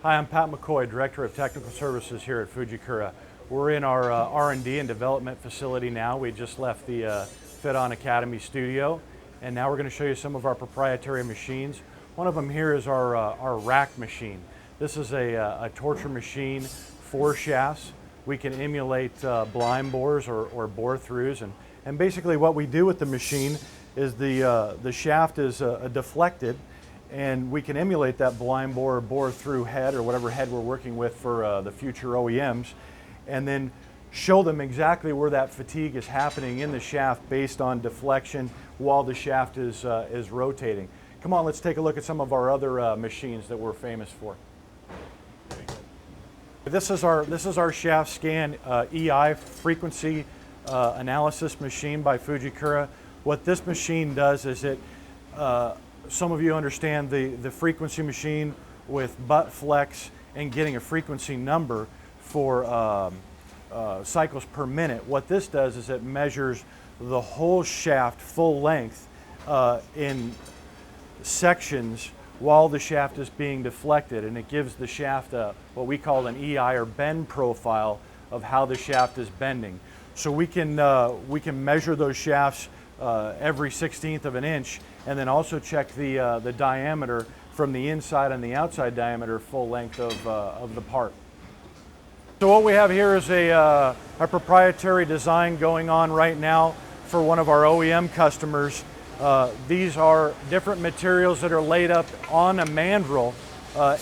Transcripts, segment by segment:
Hi, I'm Pat McCoy, Director of Technical Services here at Fujikura. We're in our R&D and development facility now. We just left the Fit On Academy studio, and now we're going to show you some of our proprietary machines. One of them here is our rack machine. This is a torture machine for shafts. We can emulate blind bores or bore-throughs, and basically what we do with the machine is the shaft is deflected, and we can emulate that blind bore or bore-through head or whatever head we're working with for the future OEMs, and then show them exactly where that fatigue is happening in the shaft based on deflection while the shaft is rotating. Come on, let's take a look at some of our other machines that we're famous for. This is our shaft scan EI frequency analysis machine by Fujikura. What this machine does is some of you understand the frequency machine with butt flex and getting a frequency number for cycles per minute. What this does is it measures the whole shaft full length in sections while the shaft is being deflected, and it gives the shaft what we call an EI or bend profile of how the shaft is bending. So we can measure those shafts every 1/16 of an inch, and then also check the diameter from the inside and the outside diameter full length of the part. So what we have here is a proprietary design going on right now for one of our OEM customers. These are different materials that are laid up on a mandrel.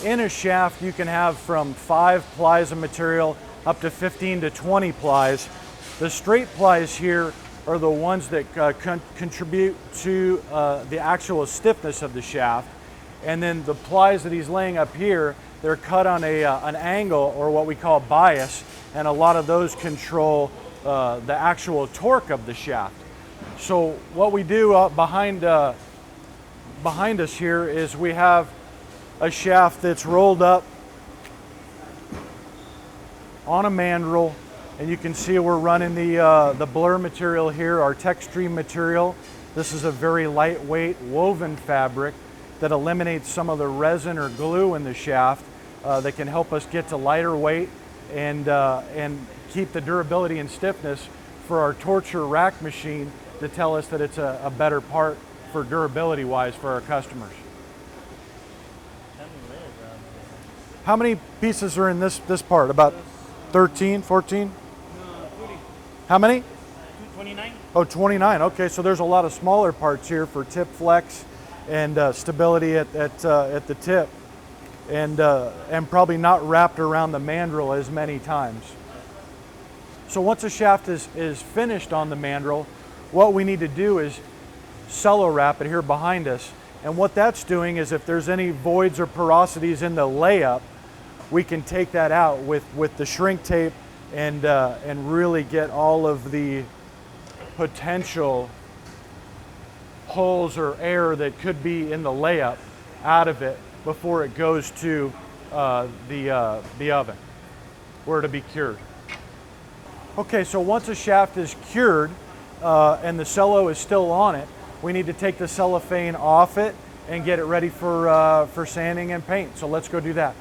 In a shaft you can have from 5 plies of material up to 15 to 20 plies. The straight plies here are the ones that contribute to the actual stiffness of the shaft, and then the plies that he's laying up here, they're cut on an angle or what we call bias, and a lot of those control the actual torque of the shaft. So what we do behind us here is we have a shaft that's rolled up on a mandrel, and you can see we're running the blur material here, our Textreme material. This is a very lightweight woven fabric that eliminates some of the resin or glue in the shaft that can help us get to lighter weight and keep the durability and stiffness for our torture rack machine to tell us that it's a better part for durability wise for our customers. How many pieces are in this part? About 13, 14? How many? 29. Oh, 29. Okay, so there's a lot of smaller parts here for tip flex and stability at the tip, and probably not wrapped around the mandrel as many times. So once a shaft is finished on the mandrel, what we need to do is cello wrap it here behind us. And what that's doing is if there's any voids or porosities in the layup, we can take that out with the shrink tape and really get all of the potential holes or air that could be in the layup out of it before it goes to the oven where to be cured. Okay, so once a shaft is cured and the cello is still on it, we need to take the cellophane off it and get it ready for sanding and paint. So let's go do that.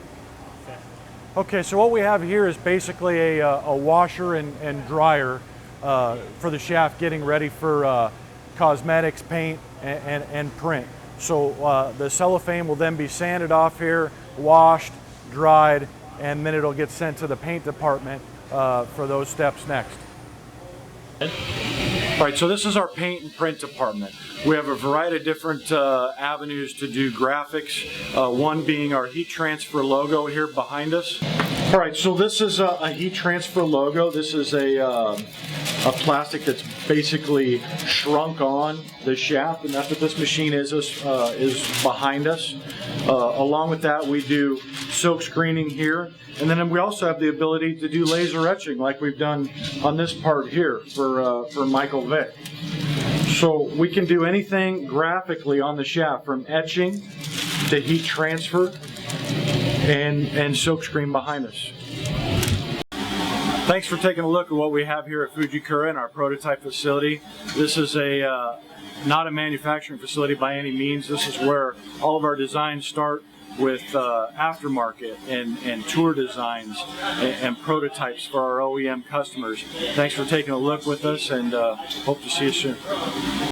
Okay, so what we have here is basically a washer and dryer for the shaft, getting ready for cosmetics, paint, and print. So the cellophane will then be sanded off here, washed, dried, and then it'll get sent to the paint department for those steps next. All right, so this is our paint and print department. We have a variety of different avenues to do graphics, one being our heat transfer logo here behind us. All right, so this is a heat transfer logo. This is a plastic that's basically shrunk on the shaft, and that's what this machine is behind us. Along with that, we do silk screening here, and then we also have the ability to do laser etching like we've done on this part here for Michael Vick. So we can do anything graphically on the shaft, from etching to heat transfer and silk screen behind us. Thanks for taking a look at what we have here at Fujikura in our prototype facility. This is not a manufacturing facility by any means. This is where all of our designs start with aftermarket and tour designs and prototypes for our OEM customers. Thanks for taking a look with us, and hope to see you soon.